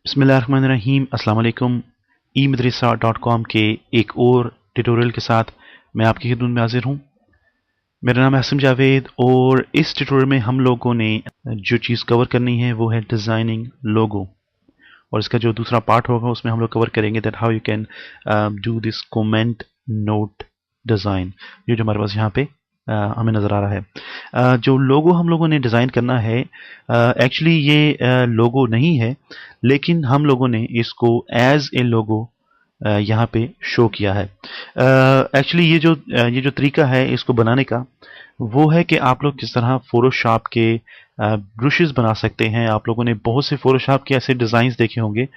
बिस्मिल्लाहिर्रहमानिर्रहीम अस्सलाम वालेकुम। ई-मदरसा.com के एक और ट्यूटोरियल के साथ मैं आपकी खिदमत में हाजिर हूँ। मेरा नाम है हसन जावेद और इस ट्यूटोरियल में हम लोगों ने जो चीज़ कवर करनी है वो है डिज़ाइनिंग लोगो। और इसका जो दूसरा पार्ट होगा उसमें हम लोग कवर करेंगे that how you can do this comment note design, जो हमारे पास यहाँ पे हमें नज़र आ रहा है। जो लोगो हम लोगों ने डिज़ाइन करना है, एक्चुअली ये लोगो नहीं है, लेकिन हम लोगों ने इसको एज ए लोगो यहाँ पे शो किया है। एक्चुअली ये जो तरीका है इसको बनाने का वो है कि आप लोग किस तरह फोटोशॉप के ब्रशेस बना सकते हैं। आप लोगों ने बहुत से फोटोशॉप के ऐसे डिज़ाइंस देखे होंगे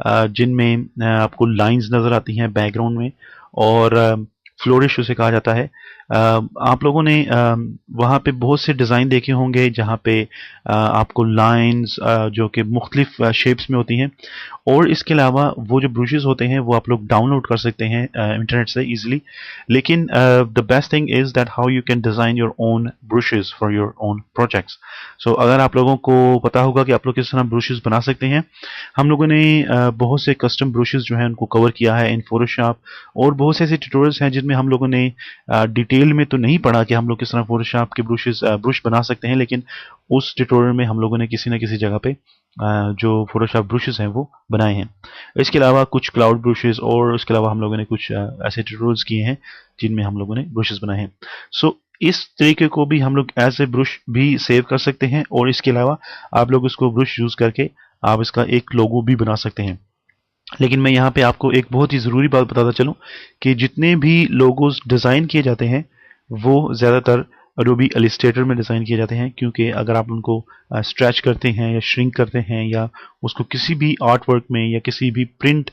जिनमें आपको लाइंस नज़र आती हैं बैकग्राउंड में और फ्लोरिश उसे कहा जाता है। आप लोगों ने वहाँ पे बहुत से डिज़ाइन देखे होंगे जहाँ पे आपको लाइंस जो कि मुख्तलिफ शेप्स में होती हैं, और इसके अलावा वो जो ब्रशेस होते हैं वो आप लोग डाउनलोड कर सकते हैं इंटरनेट से इजीली। लेकिन the best thing is that how you can design your own brushes for your own projects. So अगर आप लोगों को पता होगा कि आप लोग किस तरह ब्रशेस बना सकते हैं, हम लोगों ने बहुत से कस्टम ब्रशेस जो हैं उनको कवर किया है इन फोटोशॉप, और बहुत से ऐसे ट्यूटोरियल्स हैं जिनमें हम लोगों ने डिटेल में तो नहीं पढ़ा कि हम लोग किस तरह फोटोशॉप के ब्रश बना सकते हैं, लेकिन उस ट्यूटोरियल में हम लोगों ने किसी न किसी जगह पे जो फोटोशॉप ब्रशेस हैं वो बनाए हैं। इसके अलावा कुछ क्लाउड ब्रशेस, और उसके अलावा हम लोगों ने कुछ ऐसे ट्यूटोरियल्स किए हैं जिनमें हम लोगों ने ब्रशेस बनाए हैं। सो इस तरीके को भी हम लोग एज ए ब्रश भी सेव कर सकते हैं, और इसके अलावा आप लोग इसको ब्रश यूज़ करके आप इसका एक लोगो भी बना सकते हैं। लेकिन मैं यहाँ पे आपको एक बहुत ही ज़रूरी बात बताता चलूँ कि जितने भी लोगोस डिज़ाइन किए जाते हैं वो ज़्यादातर अडोबी इलस्ट्रेटर में डिज़ाइन किए जाते हैं, क्योंकि अगर आप उनको स्ट्रेच करते हैं या श्रिंक करते हैं या उसको किसी भी आर्ट वर्क में या किसी भी प्रिंट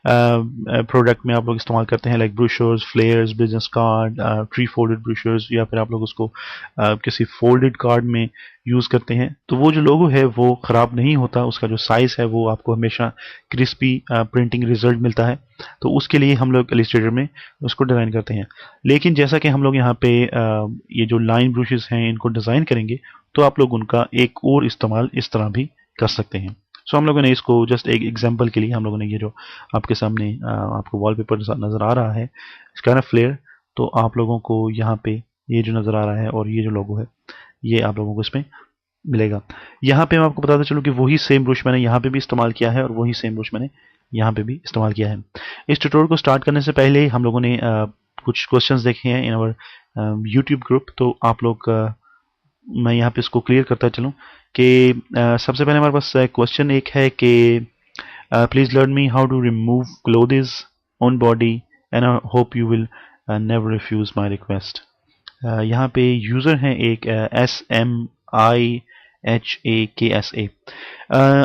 प्रोडक्ट में आप लोग इस्तेमाल करते हैं, like brochures, flyers, business card, tri folded brochures, या फिर आप लोग उसको किसी फोल्डेड कार्ड में यूज़ करते हैं, तो वो जो लोगो है वो ख़राब नहीं होता। उसका जो साइज़ है वो आपको हमेशा क्रिस्पी प्रिंटिंग रिजल्ट मिलता है। तो उसके लिए हम लोग इलस्ट्रेटर में उसको डिज़ाइन करते हैं। लेकिन जैसा कि हम लोग यहाँ पे ये जो लाइन ब्रशेस हैं इनको डिज़ाइन करेंगे, तो आप लोग उनका एक और इस्तेमाल इस तरह भी कर सकते हैं। सो हम लोगों ने इसको जस्ट एक एग्जांपल के लिए हम लोगों ने ये जो आपके सामने आपको वॉलपेपर नज़र आ रहा है इसका ना फ्लेयर, तो आप लोगों को यहाँ पे ये जो नज़र आ रहा है और ये जो लोगो है ये आप लोगों को इसमें मिलेगा। यहाँ पे मैं आपको बताता चलूँ कि वही सेम ब्रश मैंने यहाँ पे भी इस्तेमाल किया है और वही सेम ब्रश मैंने यहाँ पे भी इस्तेमाल किया है। इस ट्यूटोरियल को स्टार्ट करने से पहले हम लोगों ने कुछ क्वेश्चंस देखे हैं इन आवर यूट्यूब ग्रुप, तो आप लोग मैं यहाँ पे इसको क्लियर करता चलूँ कि सबसे पहले हमारे पास क्वेश्चन एक है कि please learn me how to remove clothes on body and I hope you will never refuse my request. यहाँ पे यूज़र हैं एक SMIHAKSA।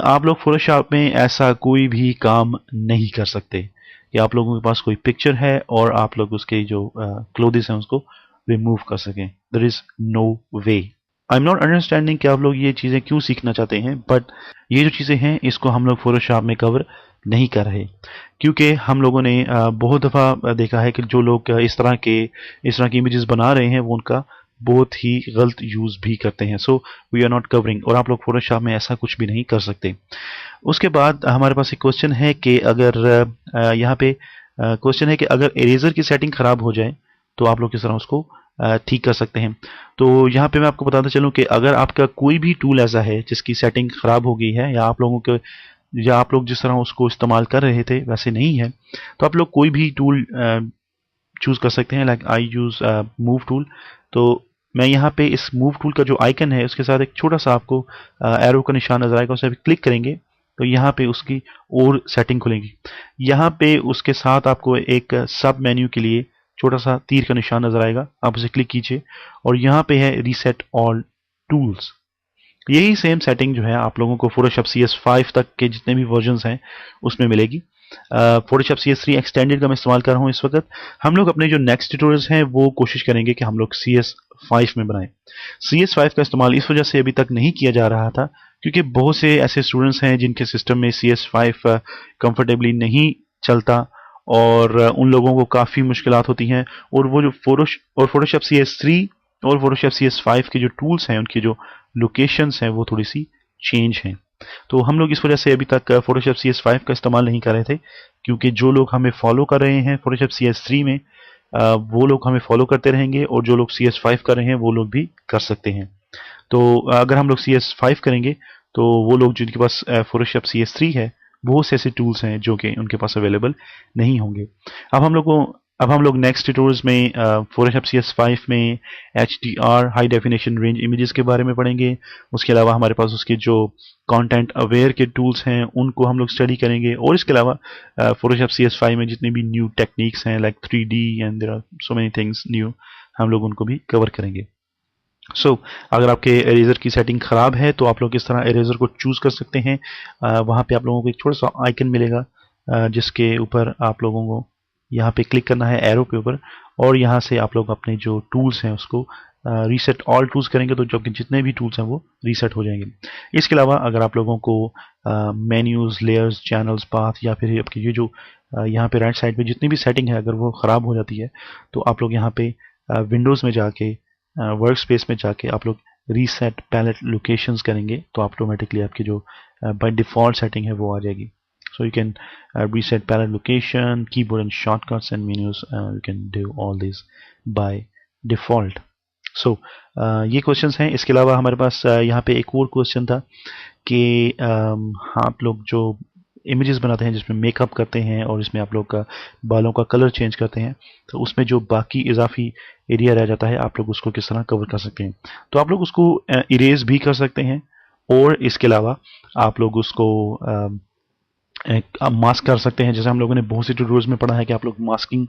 आप लोग फोटोशॉप में ऐसा कोई भी काम नहीं कर सकते कि आप लोगों के पास कोई पिक्चर है और आप लोग उसके जो क्लोथ्स हैं उसको रिमूव कर सकें। There is no way. I am not understanding कि आप लोग ये चीज़ें क्यों सीखना चाहते हैं, बट ये जो चीज़ें हैं इसको हम लोग फोटोशॉप में कवर नहीं कर रहे, क्योंकि हम लोगों ने बहुत दफ़ा देखा है कि जो लोग इस तरह की इमेजेस बना रहे हैं वो उनका बहुत ही गलत यूज़ भी करते हैं। So we are not covering, और आप लोग फोटोशॉप में ऐसा कुछ भी नहीं कर सकते। उसके बाद हमारे पास एक क्वेश्चन है कि अगर यहाँ पे क्वेश्चन है कि अगर इरेजर की सेटिंग ख़राब हो जाए तो आप लोग किस तरह उसको ठीक कर सकते हैं। तो यहाँ पे मैं आपको बताता चलूँ कि अगर आपका कोई भी टूल ऐसा है जिसकी सेटिंग ख़राब हो गई है, या आप लोग जिस तरह उसको इस्तेमाल कर रहे थे वैसे नहीं है, तो आप लोग कोई भी टूल चूज़ कर सकते हैं। Like I use move tool. तो मैं यहाँ पे इस मूव टूल का जो आइकन है उसके साथ एक छोटा सा आपको एरो का निशान नजर आएगा, उसे क्लिक करेंगे तो यहाँ पे उसकी और सेटिंग खुलेंगी। यहाँ पे उसके साथ आपको एक सब मेन्यू के लिए छोटा सा तीर का निशान नजर आएगा, आप उसे क्लिक कीजिए और यहाँ पे है रीसेट ऑल टूल्स। यही सेम सेटिंग जो है आप लोगों को फोटोशॉप CS5 तक के जितने भी वर्जन्स हैं उसमें मिलेगी। फोटोशॉप CS3 एक्सटेंडेड का मैं इस्तेमाल कर रहा हूँ इस वक्त। हम लोग अपने जो नेक्स्ट ट्यूटोरियल्स हैं वो कोशिश करेंगे कि हम लोग CS5 में बनाएं। CS5 का इस्तेमाल इस वजह से अभी तक नहीं किया जा रहा था क्योंकि बहुत से ऐसे स्टूडेंट्स हैं जिनके सिस्टम में CS5 कंफर्टेबली नहीं चलता और उन लोगों को काफ़ी मुश्किलात होती हैं, और वो जो फोटोशॉप CS3 और फोटोशॉप CS5 के जो टूल्स हैं उनकी जो लोकेशंस हैं वो थोड़ी सी चेंज हैं। तो हम लोग इस वजह से अभी तक फोटोशॉप CS5 का इस्तेमाल नहीं कर रहे थे, क्योंकि जो लोग हमें फॉलो कर रहे हैं फोटोशॉप CS3 में, वो लोग हमें फॉलो करते रहेंगे, और जो लोग CS5 कर रहे हैं वो लोग भी कर सकते हैं। तो अगर हम लोग CS5 करेंगे तो वो लोग जिनके पास फोटोशॉप CS3 है, बहुत से ऐसे टूल्स हैं जो कि उनके पास अवेलेबल नहीं होंगे। अब हम लोग नेक्स्ट ट्यूटोरियल्स में फोटोशॉप CS5 में HDR high definition range images के बारे में पढ़ेंगे। उसके अलावा हमारे पास उसके जो कंटेंट अवेयर के टूल्स हैं उनको हम लोग स्टडी करेंगे, और इसके अलावा फोटोशॉप CS5 में जितने भी न्यू टेक्निक्स हैं like 3D and there are so many things new, हम लोग उनको भी कवर करेंगे। अगर आपके इरेजर की सेटिंग ख़राब है तो आप लोग इस तरह इरेजर को चूज़ कर सकते हैं। वहाँ पे आप लोगों को एक छोटा सा आइकन मिलेगा, जिसके ऊपर आप लोगों को यहाँ पे क्लिक करना है एरो के ऊपर, और यहाँ से आप लोग अपने जो टूल्स हैं उसको रीसेट ऑल टूल्स करेंगे तो जो जितने भी टूल्स हैं वो रीसेट हो जाएंगे। इसके अलावा अगर आप लोगों को मेन्यूज़, लेयर्स, चैनल्स, पाथ, या फिर आपकी ये जो यहाँ पे राइट साइड पे जितनी भी सेटिंग है अगर वो ख़राब हो जाती है तो आप लोग यहाँ पे विंडोज़ में जाके वर्क स्पेस में जाके आप लोग रीसेट पैलेट लोकेशंस करेंगे तो ऑटोमेटिकली आपकी जो बाय डिफ़ॉल्ट सेटिंग है वो आ जाएगी। So you can reset palette location, keyboard and shortcuts and menus, you can do all these by default. So ये क्वेश्चंस हैं। इसके अलावा हमारे पास यहाँ पे एक और क्वेश्चन था कि आप लोग जो इमेजेस बनाते हैं जिसमें मेकअप करते हैं और इसमें आप लोग का बालों का कलर चेंज करते हैं, तो उसमें जो बाकी इजाफी एरिया रह जाता है आप लोग उसको किस तरह कवर कर सकते हैं। तो आप लोग उसको इरेज भी कर सकते हैं, और इसके अलावा आप लोग उसको मास्क कर सकते हैं। जैसे हम लोगों ने बहुत सी ट्यूटोरियल्स में पढ़ा है कि आप लोग मास्किंग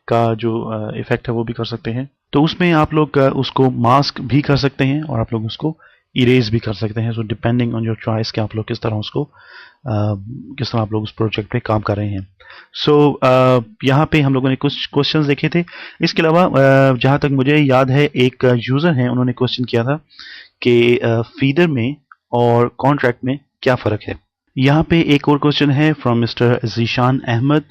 का जो इफेक्ट है वो भी कर सकते हैं, तो उसमें आप लोग उसको मास्क भी कर सकते हैं और आप लोग उसको इरेज भी कर सकते हैं। So depending on your choice कि आप लोग किस तरह उसको किस तरह आप लोग उस प्रोजेक्ट पे काम कर रहे हैं। सो यहाँ पे हम लोगों ने कुछ क्वेश्चंस देखे थे। इसके अलावा जहाँ तक मुझे याद है एक यूज़र हैं, उन्होंने क्वेश्चन किया था कि फीडर में और कॉन्ट्रैक्ट में क्या फ़र्क है। यहाँ पे एक और क्वेश्चन है फ्रॉम मिस्टर जीशान अहमद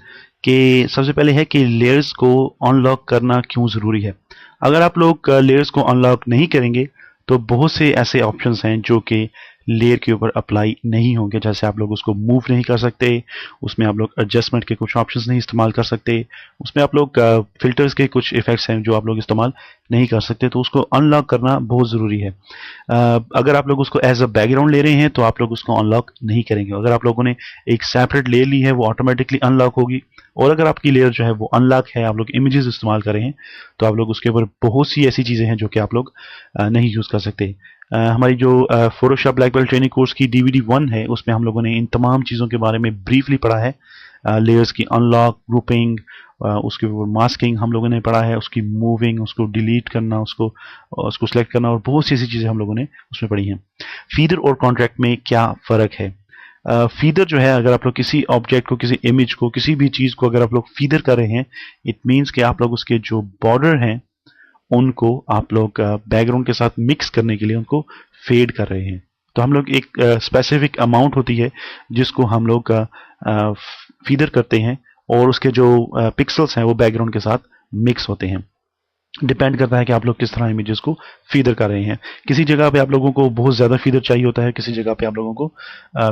कि सबसे पहले है कि लेयर्स को अनलॉक करना क्यों ज़रूरी है। अगर आप लोग लेयर्स को अनलॉक नहीं करेंगे तो बहुत से ऐसे ऑप्शंस हैं जो कि लेयर के ऊपर अप्लाई नहीं होंगे। जैसे आप लोग उसको मूव नहीं कर सकते, उसमें आप लोग एडजस्टमेंट के कुछ ऑप्शंस नहीं इस्तेमाल कर सकते, उसमें आप लोग फिल्टर्स के कुछ इफेक्ट्स हैं जो आप लोग इस्तेमाल नहीं कर सकते। तो उसको अनलॉक करना बहुत ज़रूरी है। अगर आप लोग उसको एज अ बैकग्राउंड ले रहे हैं तो आप लोग उसको अनलॉक नहीं करेंगे। अगर आप लोगों ने एक सेपरेट लेयर ली है वो ऑटोमेटिकली अनलॉक होगी, और अगर आपकी लेयर जो है वो अनलॉक है, आप लोग इमेजेस इस्तेमाल कर रहे हैं, तो आप लोग उसके ऊपर बहुत सी ऐसी चीज़ें हैं जो कि आप लोग नहीं यूज़ कर सकते। हमारी जो Photoshop black belt training course की DVD 1 है उसमें हम लोगों ने इन तमाम चीज़ों के बारे में ब्रीफली पढ़ा है। लेयर्स की अनलॉक, ग्रुपिंग, उसके ऊपर मास्किंग हम लोगों ने पढ़ा है, उसकी मूविंग, उसको डिलीट करना, उसको सेलेक्ट करना, और बहुत सी ऐसी चीज़ें हम लोगों ने उसमें पढ़ी हैं। फीडर और कॉन्ट्रैक्ट में क्या फ़र्क है। फीडर जो है, अगर आप लोग किसी ऑब्जेक्ट को, किसी इमेज को, किसी भी चीज़ को अगर आप लोग फीडर कर रहे हैं, इट मीन्स कि आप लोग उसके जो बॉर्डर हैं उनको आप लोग बैकग्राउंड के साथ मिक्स करने के लिए उनको फेड कर रहे हैं। तो हम लोग एक स्पेसिफिक अमाउंट होती है जिसको हम लोग फीडर करते हैं, और उसके जो पिक्सल्स हैं वो बैकग्राउंड के साथ मिक्स होते हैं। डिपेंड करता है कि आप लोग किस तरह इमेजेस को फीडर कर रहे हैं। किसी जगह पे आप लोगों को बहुत ज़्यादा फीडर चाहिए होता है, किसी जगह पे आप लोगों को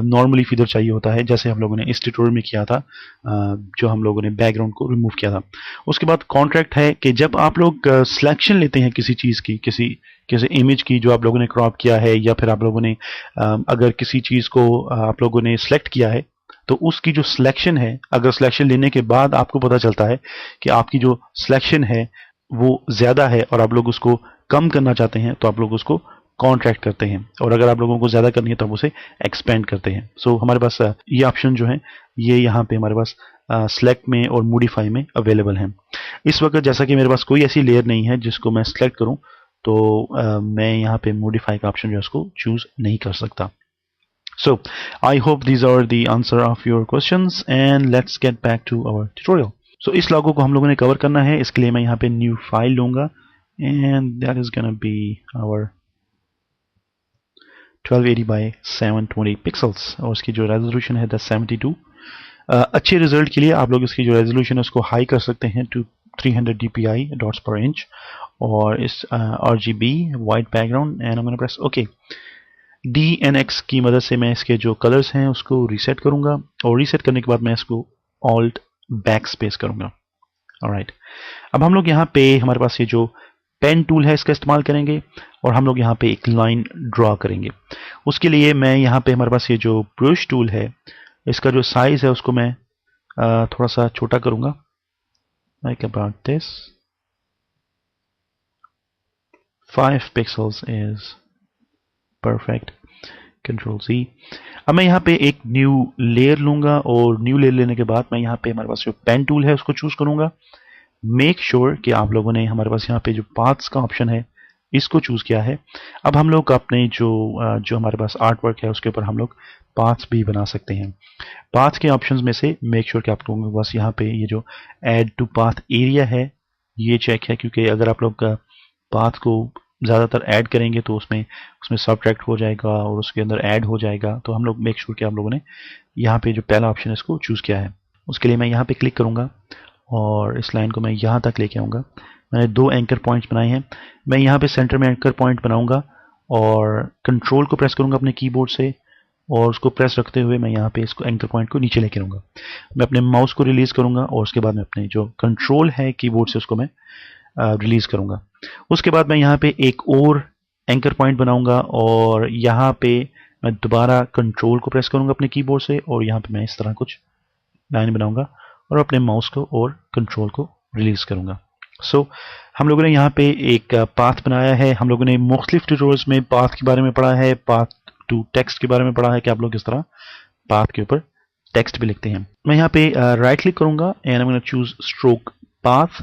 नॉर्मली फीडर चाहिए होता है, जैसे हम लोगों ने इस ट्यूटोरियल में किया था, जो हम लोगों ने बैकग्राउंड को रिमूव किया था। उसके बाद कॉन्ट्रैक्ट है कि जब आप लोग सिलेक्शन लेते हैं किसी चीज़ की, किसी इमेज की जो आप लोगों ने क्रॉप किया है, या फिर आप लोगों ने अगर किसी चीज़ को आप लोगों ने सेलेक्ट किया है, तो उसकी जो सिलेक्शन है, अगर सिलेक्शन लेने के बाद आपको पता चलता है कि आपकी जो सिलेक्शन है वो ज़्यादा है और आप लोग उसको कम करना चाहते हैं, तो आप लोग उसको कॉन्ट्रैक्ट करते हैं, और अगर आप लोगों को ज़्यादा करनी है तो आप उसे एक्सपेंड करते हैं। सो हमारे पास ये ऑप्शन जो है ये यहाँ पे हमारे पास सेलेक्ट में और मॉडिफाई में अवेलेबल हैं। इस वक्त जैसा कि मेरे पास कोई ऐसी लेयर नहीं है जिसको मैं सेलेक्ट करूँ, तो मैं यहाँ पे मॉडिफाई का ऑप्शन जो है उसको चूज़ नहीं कर सकता। So I hope these are the answer of your questions, and let's get back to our tutorial. So इस लॉगो को हम लोगों ने कवर करना है, इसके लिए मैं यहाँ पे न्यू फाइल लूँगा, and that is gonna be our 1280 by 720 pixels, और उसकी जो रेजोल्यूशन है 1072। अच्छे रिजल्ट के लिए आप लोग इसकी जो रेजोल्यूशन है उसको हाई कर सकते हैं टू 300 dpi डॉट्स पर इंच, और इस RGB white background, and I'm gonna press OK। DNX की मदद से मैं इसके जो कलर्स हैं उसको रीसेट करूंगा, और रीसेट करने के बाद मैं इसको ऑल्ट बैक स्पेस करूंगा। ऑलराइट, अब हम लोग यहाँ पे हमारे पास ये जो पेन टूल है इसका इस्तेमाल करेंगे, और हम लोग यहाँ पे एक लाइन ड्रॉ करेंगे। उसके लिए मैं यहाँ पे हमारे पास ये जो ब्रश टूल है इसका जो साइज है उसको मैं थोड़ा सा छोटा करूंगा, like about this 5 pixels is perfect. Control C। अब मैं यहाँ पे एक न्यू लेयर लूंगा, और न्यू लेयर लेने के बाद मैं यहाँ पे हमारे पास जो पेन टूल है उसको चूज करूंगा। मेक श्योर कि आप लोगों ने हमारे पास यहाँ पे जो पाथ्स का ऑप्शन है इसको चूज किया है। अब हम लोग अपने जो हमारे पास आर्ट वर्क है उसके ऊपर हम लोग पाथ्स भी बना सकते हैं। पाथ के ऑप्शंस में से मेक श्योर कि आप लोगों के पास यहाँ पे ये जो ऐड टू पाथ एरिया है ये चेक है, क्योंकि अगर आप लोग पाथ को ज़्यादातर ऐड करेंगे तो उसमें सबट्रैक्ट हो जाएगा और उसके अंदर ऐड हो जाएगा। तो हम लोग मेक श्योर कि आप लोगों ने यहाँ पे जो पहला ऑप्शन है इसको चूज़ किया है। उसके लिए मैं यहाँ पे क्लिक करूँगा और इस लाइन को मैं यहाँ तक लेके आऊँगा। मैंने 2 एंकर पॉइंट्स बनाए हैं। मैं यहाँ पे सेंटर में एंकर पॉइंट बनाऊँगा और कंट्रोल को प्रेस करूँगा अपने कीबोर्ड से, और उसको प्रेस रखते हुए मैं यहाँ पे इसको एंकर पॉइंट को नीचे लेके आऊँगा। मैं अपने माउस को रिलीज़ करूँगा और उसके बाद मैं अपने जो कंट्रोल है कीबोर्ड से उसको मैं रिलीज़ करूँगा। उसके बाद मैं यहाँ पे एक और एंकर पॉइंट बनाऊँगा, और यहाँ पे मैं दोबारा कंट्रोल को प्रेस करूँगा अपने कीबोर्ड से, और यहाँ पे मैं इस तरह कुछ लाइन बनाऊँगा और अपने माउस को और कंट्रोल को रिलीज़ करूँगा। सो हम लोगों ने यहाँ पे एक पाथ बनाया है। हम लोगों ने मुख्तलिफ ट्यूटोरियल्स में पाथ के बारे में पढ़ा है, पाथ टू टेक्स्ट के बारे में पढ़ा है कि आप लोग किस तरह पाथ के ऊपर टेक्स्ट भी लिखते हैं। मैं यहाँ पे राइट क्लिक करूँगा and I am gonna choose stroke path,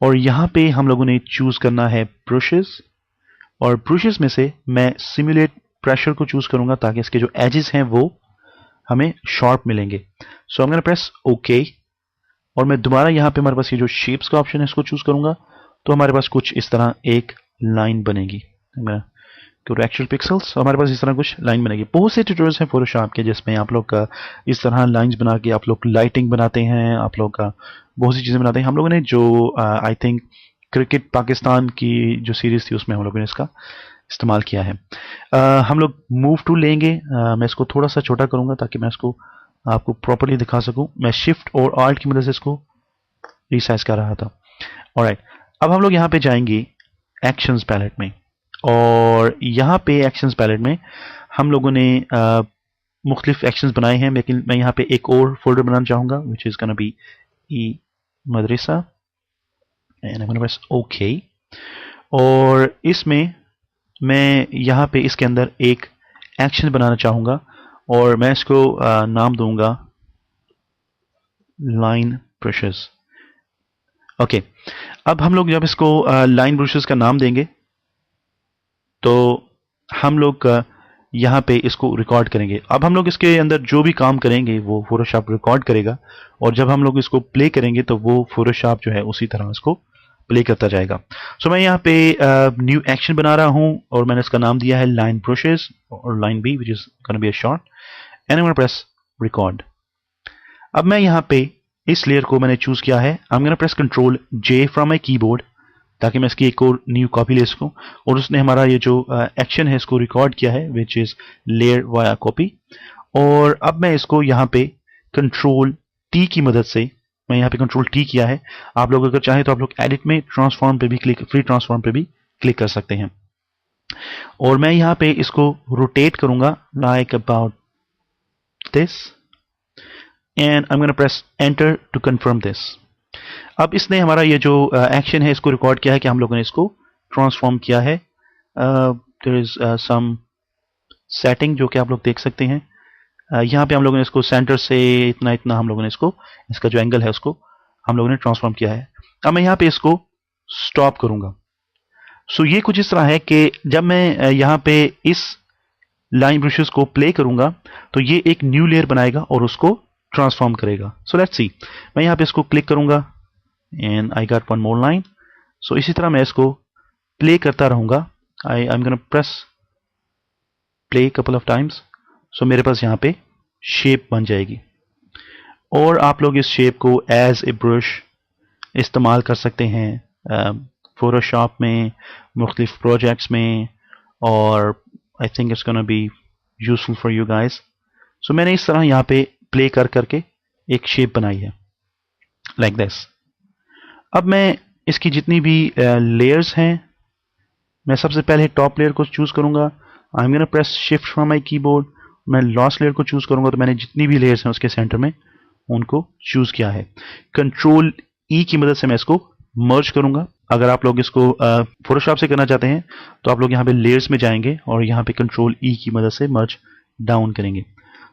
और यहाँ पे हम लोगों ने चूज करना है ब्रशेस, और ब्रशेस में से मैं सिमुलेट प्रेशर को चूज करूँगा ताकि इसके जो एजेस हैं वो हमें शार्प मिलेंगे। So I am gonna press okay, और मैं दोबारा यहाँ पे हमारे पास ये जो शेप्स का ऑप्शन है इसको चूज करूंगा, तो हमारे पास कुछ इस तरह एक लाइन बनेगी। एक्चुअल पिक्सल्स, हमारे पास इस तरह कुछ लाइन बनेगी। बहुत से ट्यूटोरियल्स हैं फोटोशॉप के जिसमें आप लोग का इस तरह लाइंस बना के आप लोग लाइटिंग बनाते हैं, आप लोग का बहुत सी चीज़ें बनाते हैं। हम लोगों ने जो आई थिंक क्रिकेट पाकिस्तान की जो सीरीज थी उसमें हम लोगों ने इसका इस्तेमाल किया है। हम लोग मूव टूल लेंगे। मैं इसको थोड़ा सा छोटा करूंगा ताकि मैं इसको आपको प्रॉपर्ली दिखा सकूं। मैं शिफ्ट और आल्ट की मदद से इसको रिसाइज कर रहा था। ऑलराइट, अब हम लोग यहाँ पे जाएंगे एक्शंस पैलेट में, और यहाँ पे एक्शंस पैलेट में हम लोगों ने मुख्तलिफ एक्शंस बनाए हैं, लेकिन मैं यहाँ पे एक और फोल्डर बनाना चाहूँगा which is gonna be E madrasa, and I am gonna press okay. और इसमें मैं यहाँ पे इसके अंदर एक एक्शन बनाना चाहूँगा, और मैं इसको नाम दूंगा लाइन ब्रशेस। ओके, अब हम लोग जब इसको लाइन ब्रशेस का नाम देंगे तो हम लोग यहाँ पे इसको रिकॉर्ड करेंगे। अब हम लोग इसके अंदर जो भी काम करेंगे वो फोटोशॉप रिकॉर्ड करेगा, और जब हम लोग इसको प्ले करेंगे तो वो फोटोशॉप जो है उसी तरह इसको प्ले करता जाएगा। सो मैं यहाँ पे न्यू एक्शन बना रहा हूँ, और मैंने इसका नाम दिया है लाइन ब्रशेस और line B which is gonna be a short, and I am gonna press record. अब मैं यहाँ पे इस लेयर को मैंने चूज किया है। आई am gonna press control J from my keyboard ताकि मैं इसकी एक और न्यू कॉपी ले सकूं, और उसने हमारा ये जो एक्शन है इसको रिकॉर्ड किया है which is layer via copy. और अब मैं इसको यहाँ पे कंट्रोल T की मदद से, मैं यहाँ पे कंट्रोल T किया है। आप लोग अगर चाहें तो आप लोग एडिट में ट्रांसफॉर्म पे भी क्लिक, फ्री ट्रांसफॉर्म पे भी क्लिक कर सकते हैं, और मैं यहाँ पे इसको रोटेट करूंगा like about this, and I am gonna press enter to confirm this. अब इसने हमारा ये जो एक्शन है इसको रिकॉर्ड किया है कि हम लोगों ने इसको ट्रांसफॉर्म किया है। देयर इज सम सेटिंग जो कि आप लोग देख सकते हैं। यहाँ पे हम लोगों ने इसको सेंटर से इतना इतना हम लोगों ने इसको, इसका जो एंगल है उसको हम लोगों ने ट्रांसफॉर्म किया है। अब मैं यहाँ पे इसको स्टॉप करूंगा। सो ये कुछ इस तरह है कि जब मैं यहाँ पे इस लाइन ब्रशेस को प्ले करूंगा तो ये एक न्यू लेयर बनाएगा और उसको ट्रांसफॉर्म करेगा। सो लेट्स सी, मैं यहाँ पे इसको क्लिक करूंगा and I got one more line. So इसी तरह मैं इसको प्ले करता रहूंगा। I am gonna press play couple of times. So मेरे पास यहाँ पे शेप बन जाएगी, और आप लोग इस शेप को एज ए ब्रश इस्तेमाल कर सकते हैं फोटोशॉप में, मुख्तलिफ प्रोजेक्ट्स में, और I think it's gonna be useful for you guys. So मैंने इस तरह यहाँ पे प्ले कर करके एक शेप बनाई है लाइक दिस। अब मैं इसकी जितनी भी लेयर्स हैं, मैं सबसे पहले टॉप लेयर को चूज करूंगा। आई am gonna press shift from my keyboard. मैं लास्ट लेयर को चूज करूंगा, तो मैंने जितनी भी लेयर्स हैं उसके सेंटर में उनको चूज किया है। कंट्रोल ई की मदद से मैं इसको मर्ज करूंगा। अगर आप लोग इसको फोटोशॉप से करना चाहते हैं तो आप लोग यहाँ पे लेयर्स में जाएंगे और यहाँ पे कंट्रोल ई की मदद से मर्ज डाउन करेंगे।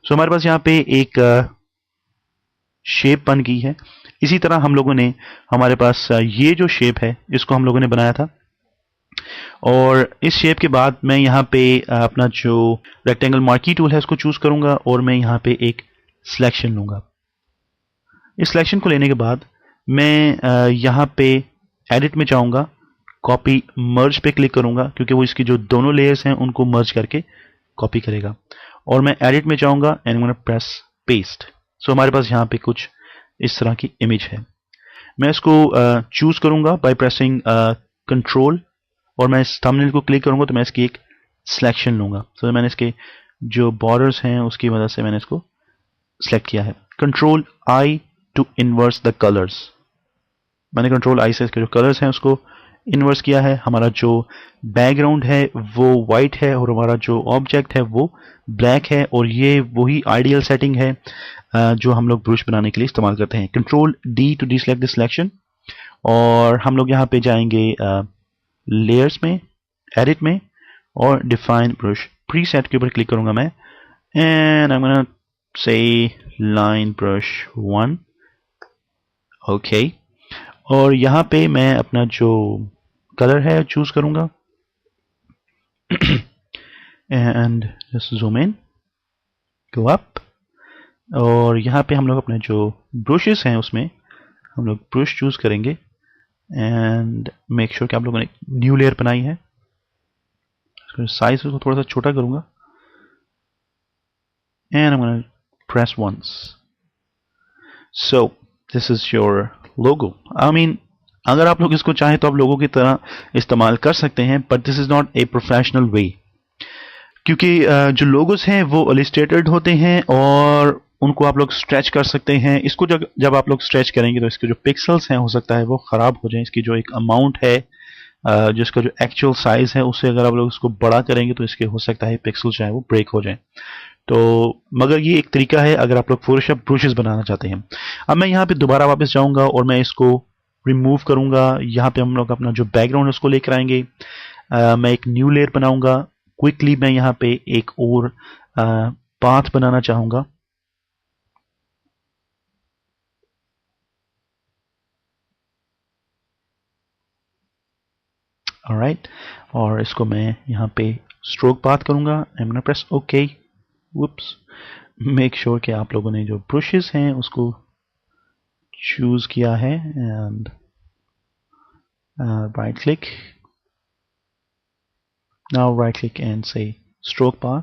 सो हमारे पास यहाँ पे एक शेप बन गई है। इसी तरह हम लोगों ने, हमारे पास ये जो शेप है इसको हम लोगों ने बनाया था, और इस शेप के बाद मैं यहाँ पे अपना जो रेक्टेंगल मार्की टूल है उसको चूज करूंगा और मैं यहाँ पे एक सिलेक्शन लूंगा। इस सिलेक्शन को लेने के बाद मैं यहाँ पे एडिट में जाऊंगा, कॉपी मर्ज पे क्लिक करूंगा क्योंकि वो इसकी जो दोनों लेयर्स हैं उनको मर्ज करके कॉपी करेगा, और मैं एडिट में जाऊंगा एंड गोना प्रेस पेस्ट। सो हमारे पास यहाँ पे कुछ इस तरह की इमेज है। मैं इसको चूज करूंगा बाय प्रेसिंग कंट्रोल, और मैं इस थंबनेल को क्लिक करूंगा तो मैं इसकी एक सिलेक्शन लूंगा। सो मैंने इसके जो बॉर्डर्स हैं उसकी मदद से मैंने इसको सिलेक्ट किया है। Control I to inverse the colours. मैंने कंट्रोल आई से इसके जो कलर्स हैं उसको इन्वर्स किया है। हमारा जो बैकग्राउंड है वो वाइट है और हमारा जो ऑब्जेक्ट है वो ब्लैक है, और ये वही आइडियल सेटिंग है जो हम लोग ब्रश बनाने के लिए इस्तेमाल करते हैं। Control D to deselect the selection, और हम लोग यहाँ पे जाएंगे लेयर्स में, एडिट में, और डिफाइन ब्रश प्रीसेट के ऊपर क्लिक करूंगा मैं, and I am gonna say line brush 1। Okay, और यहाँ पे मैं अपना जो कलर है चूज करूंगा and just zoom in, go up, और यहाँ पे हम लोग अपने जो ब्रशेस हैं उसमें हम लोग ब्रश चूज करेंगे एंड मेक श्योर कि आप लोगों ने न्यू लेयर बनाई है। साइज को थोड़ा सा छोटा करूंगा and I am gonna press once. So this is your logo. I mean अगर आप लोग इसको चाहें तो आप लोगों की तरह इस्तेमाल कर सकते हैं, but this is not a professional way, क्योंकि जो लोगोस हैं वो इलस्ट्रेटेड होते हैं और उनको आप लोग स्ट्रेच कर सकते हैं। इसको जब आप लोग स्ट्रेच करेंगे तो इसके जो पिक्सल्स हैं हो सकता है वो ख़राब हो जाएं। इसकी जो एक अमाउंट है, जिसका जो एक्चुअल साइज है उससे अगर आप लोग इसको बड़ा करेंगे तो इसके हो सकता है पिक्सल चाहे वो ब्रेक हो जाएं। तो मगर ये एक तरीका है अगर आप लोग फोटोशॉप ब्रशेस बनाना चाहते हैं। अब मैं यहाँ पे दोबारा वापस जाऊँगा और मैं इसको रिमूव करूँगा। यहाँ पे हम लोग अपना जो बैकग्राउंड है उसको लेकर आएंगे। मैं एक न्यू लेयर बनाऊँगा। क्विकली मैं यहाँ पे एक और पाथ बनाना चाहूँगा। ऑलराइट, और इसको मैं यहाँ पे स्ट्रोक पाथ करूँगा। I am gonna press okay. Whoops, make sure कि आप लोगों ने जो ब्रशेस हैं उसको चूज किया है and right click, now right click and से स्ट्रोक पाथ।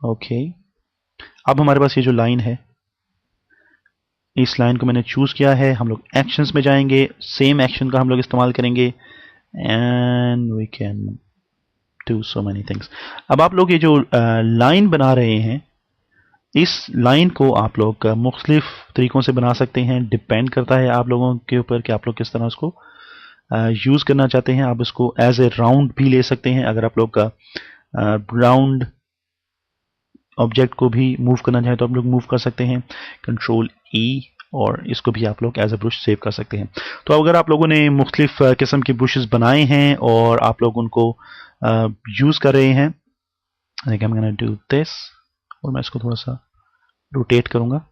ओके, अब हमारे पास ये जो लाइन है, इस लाइन को मैंने चूज किया है। हम लोग एक्शंस में जाएंगे, सेम एक्शन का हम लोग इस्तेमाल करेंगे and we can do so many things. अब आप लोग ये जो लाइन बना रहे हैं, इस लाइन को आप लोग मुख्तलिफ तरीकों से बना सकते हैं। डिपेंड करता है आप लोगों के ऊपर कि आप लोग किस तरह उसको यूज करना चाहते हैं। आप इसको एज ए राउंड भी ले सकते हैं। अगर आप लोग का राउंड ऑब्जेक्ट को भी मूव करना चाहें तो आप लोग मूव कर सकते हैं। कंट्रोल ई, और इसको भी आप लोग एज ए ब्रश सेव कर सकते हैं। तो अगर आप लोगों ने मुख्तलिफ किस्म के ब्रशेस बनाए हैं और आप लोग उनको यूज कर रहे हैं, आई एम गोना डू दिस, और मैं इसको थोड़ा सा रोटेट करूंगा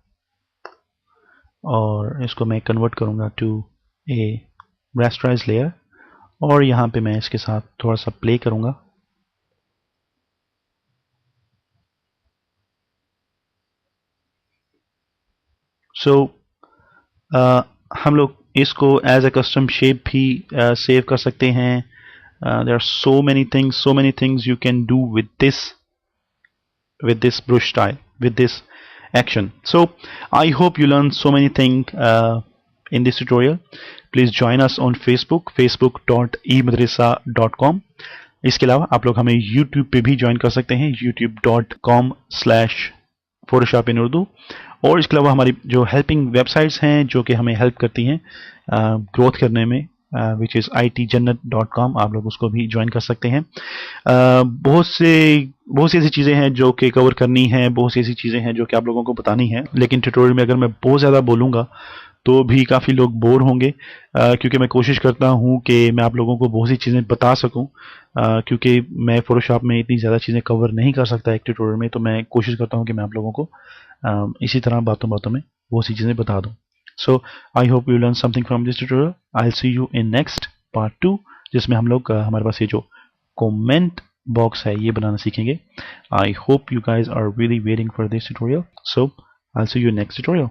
और इसको मैं कन्वर्ट करूंगा टू ए रास्टराइज लेयर, और यहाँ पे मैं इसके साथ थोड़ा सा प्ले करूंगा। सो हम लोग इसको एज ए कस्टम शेप भी सेव कर सकते हैं। There are so many things you can do with this brush style, with this action. So I hope you learned so many things in this tutorial. Please join us on Facebook, facebook.emadrasa.com. इसके अलावा आप लोग हमें YouTube पे भी join कर सकते हैं, youtube.com/Photoshop in Urdu। और इसके अलावा हमारी जो हेल्पिंग वेबसाइट्स हैं जो कि हमें हेल्प करती हैं ग्रोथ करने में, विच इज़ itjannat.com, आप लोग उसको भी ज्वाइन कर सकते हैं। बहुत सी ऐसी चीज़ें हैं जो कि कवर करनी है, बहुत सी ऐसी चीज़ें हैं जो कि आप लोगों को बतानी है, लेकिन ट्यूटोरियल में अगर मैं बहुत ज़्यादा बोलूँगा तो भी काफ़ी लोग बोर होंगे, क्योंकि मैं कोशिश करता हूँ कि मैं आप लोगों को बहुत सी चीज़ें बता सकूँ, क्योंकि मैं फोटोशॉप में इतनी ज़्यादा चीज़ें कवर नहीं कर सकता एक ट्यूटोरियल में, तो मैं कोशिश करता हूँ कि मैं आप लोगों को इसी तरह बातों बातों में बहुत सी चीज़ें बता दूँ। So I hope you learn something from this tutorial. I will see you in next part 2, जिसमें हम लोग हमारे पास ये जो कमेंट बॉक्स है ये बनाना सीखेंगे। I hope you guys are really waiting for this tutorial. So I will see you next tutorial.